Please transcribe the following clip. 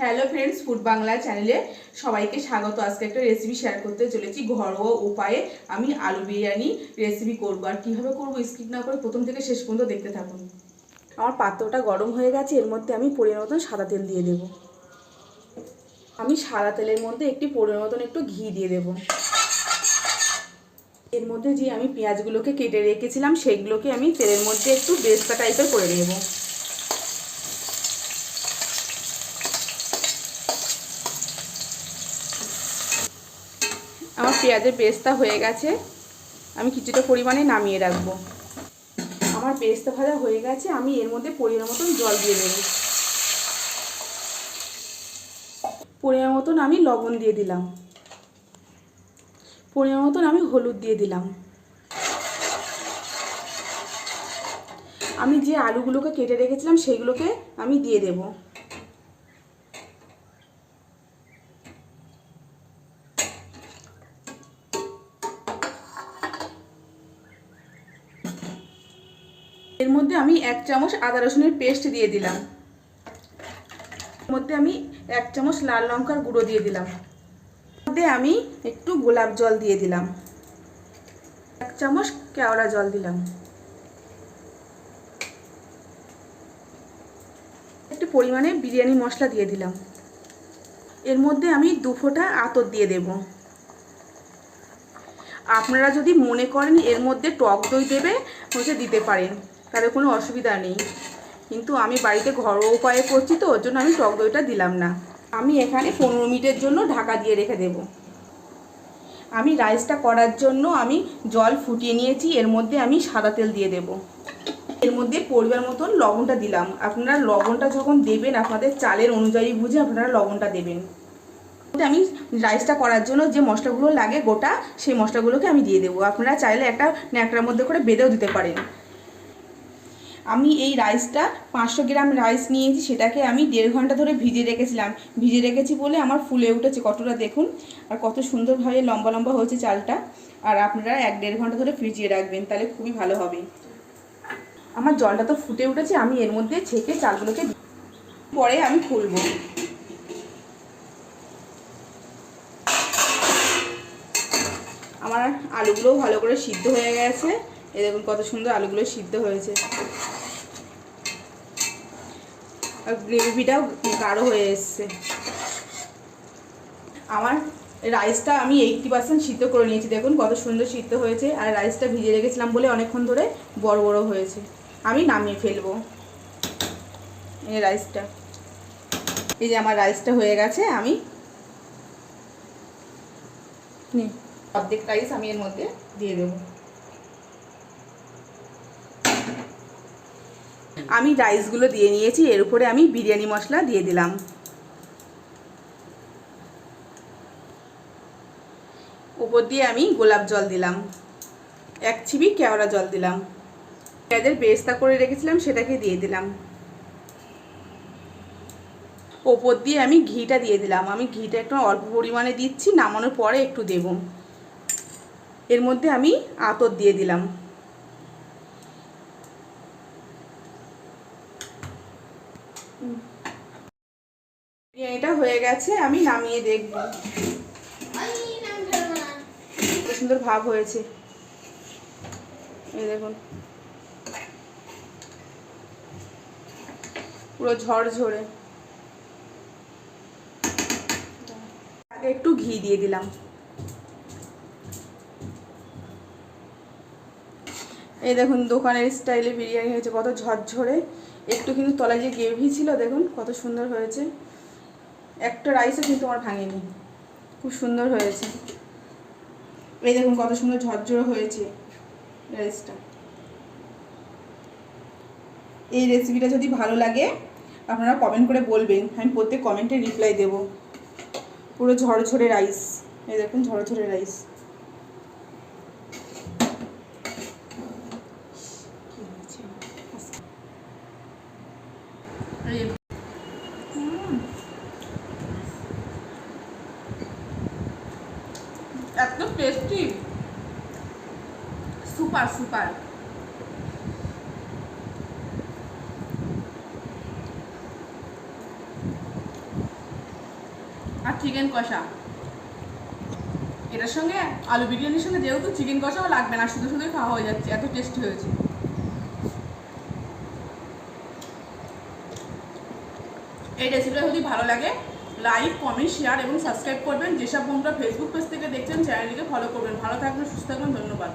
Hello friends, food Bangla চ্যানেলে সবাইকে স্বাগত। আজকে একটা রেসিপি শেয়ার করতে চলেছি। ঘরোয়া উপায়ে আমি আলু বিরিয়ানি রেসিপি করবো। আর কীভাবে করবো স্কিপ না করে প্রথম থেকে শেষ পর্যন্ত দেখতে থাকুন। আমার পাত্রটা গরম হয়ে গেছে, এর মধ্যে আমি পরিমাণ মতন সাদা তেল দিয়ে দেব। আমি সাদা তেলের মধ্যে পরিমাণ মতন একটু ঘি দিয়ে দেব। এর মধ্যে যে আমি পেঁয়াজগুলোকে কেটে রেখেছিলাম সেগুলোকে আমি তেলের মধ্যে একটু বেরেস্তা টাইপের করে নেব। আমার পেঁয়াজের বেরেস্তা হয়ে গেছে, আমি কিছুটা পরিমাণে নামিয়ে রাখবো। আমার বেরেস্তা ভাজা হয়ে গেছে, আমি এর মধ্যে পরিমাণ মতন জল দিয়ে দেব। পরিমাণ মতন আমি লবণ দিয়ে দিলাম, পরিমাণ মতন আমি হলুদ দিয়ে দিলাম। আমি যে আলুগুলোকে কেটে রেখেছিলাম সেইগুলোকে আমি দিয়ে দেব। এর মধ্যে আমি 1 চামচ আদা রসুনের পেস্ট দিয়ে দিলাম। এর মধ্যে আমি 1 চামচ লাল লঙ্কার গুঁড়ো দিয়ে দিলাম। এর মধ্যে আমি একটু গোলাপ জল দিয়ে দিলাম, 1 চামচ কেওড়া জল দিলাম। একটু পরিমাণে বিরিয়ানি মশলা দিয়ে দিলাম। এর মধ্যে আমি 2 ফোঁটা আতর দিয়ে দেব। আপনারা যদি মনে করেন এর মধ্যে টক দই দেবে দিতে পারেন, তাদের কোনো অসুবিধা নেই, কিন্তু আমি বাড়িতে ঘরোয়া উপায়ে করছি তো ওর জন্য আমি টক দইটা দিলাম না। আমি এখানে 15 মিনিটের জন্য ঢাকা দিয়ে রেখে দেব। আমি রাইসটা করার জন্য আমি জল ফুটিয়ে নিয়েছি, এর মধ্যে আমি সাদা তেল দিয়ে দেব। এর মধ্যে পরিমাণ মতন লবণটা দিলাম। আপনারা লবণটা যখন দেবেন আপনাদের চালের অনুযায়ী বুঝে আপনারা লবণটা দেবেন। আমি রাইসটা করার জন্য যে মশলাগুলো লাগে গোটা, সেই মশলাগুলোকে আমি দিয়ে দেবো। আপনারা চাইলে একটা ন্যাকড়ার মধ্যে করে বেঁধেও দিতে পারেন। আমি এই রাইসটা 500 গ্রাম রাইস নিয়েছি, সেটাকে আমি 1.5 ঘন্টা ধরে ভিজিয়ে রেখেছিলাম। ভিজিয়ে রেখেছি বলে আমার ফুলে উঠেছে কতটা দেখুন, আর কত সুন্দরভাবে লম্বা লম্বা হয়েছে চালটা। আর আপনারা 1-1.5 ঘন্টা ধরে ভিজিয়ে রাখবেন, তাহলে খুবই ভালো হবে। আমার জলটা তো ফুটে উঠেছে, আমি এর মধ্যে ছেঁকে চালগুলোকে পরে আমি খুলবো। আমার আলুগুলোও ভালো করে সিদ্ধ হয়ে গেছে, এই দেখুন কত সুন্দর আলুগুলো সিদ্ধ হয়েছে, আর গ্রেভিটাও গাঢ় হয়ে এসছে। আমার রাইসটা আমি 80% সিদ্ধ করে নিয়েছি, দেখুন কত সুন্দর সিদ্ধ হয়েছে। আর রাইসটা ভিজিয়ে রেখেছিলাম বলে অনেকক্ষণ ধরে বড় বড় হয়েছে। আমি নামিয়ে ফেলবো এই রাইসটা। এই যে আমার রাইসটা হয়ে গেছে, আমি অর্ধেক রাইস আমি এর মধ্যে দিয়ে দেবো। আমি রাইসগুলো দিয়ে নিয়েছি, এর উপরে আমি বিরিয়ানি মশলা দিয়ে দিলাম। উপর দিয়ে আমি গোলাপ জল দিলাম, 1 চিবি কেওড়া জল দিলাম। পেঁয়াজের বেরেস্তা করে রেখেছিলাম সেটাকে দিয়ে দিলাম। ওপর দিয়ে আমি ঘিটা দিয়ে দিলাম। আমি ঘিটা একটু অল্প পরিমাণে দিচ্ছি, নামানোর পরে একটু দেব। এর মধ্যে আমি আতর দিয়ে দিলাম। বিরিয়ানিটা হয়ে গেছে, আমি নামিয়ে দেখব। কত সুন্দর ভাব হয়েছে, এই দেখুন পুরো ঝরঝরে। একটু ঘি দিয়ে দিলাম। এই দেখুন দোকানের স্টাইলে বিরিয়ানি হয়েছে, কত ঝরঝরে। একটু কিন্তু তলায় যে গ্রেভি ছিল দেখুন কত সুন্দর হয়েছে। একটা রাইসও কিন্তু আমার ভাঙেনি, খুব সুন্দর হয়েছে। এই দেখুন কত সুন্দর ঝরঝরে হয়েছে রাইসটা। এই রেসিপিটা যদি ভালো লাগে আপনারা কমেন্ট করে বলবেন, আমি প্রত্যেক কমেন্টে রিপ্লাই দেব। পুরো ঝরঝরে রাইস, এই দেখুন ঝরঝরে রাইস। এত টেস্টি, সুপার সুপার। আর চিকেন কষা, এটার সঙ্গে আলু বিরিয়ানির সঙ্গে যেহেতু চিকেন কষাও লাগবে না, শুধু শুধুই খাওয়া হয়ে যাচ্ছে, এত টেস্টি হয়েছে। এই রেসিপিটা যদি ভালো লাগে লাইক, কমেন্ট, শেয়ার এবং সাবস্ক্রাইব করবেন। যেসব বন্ধুরা ফেসবুক পেজ থেকে দেখছেন চ্যানেলটিকে ফলো করবেন। ভালো থাকবেন, সুস্থ থাকবেন, ধন্যবাদ।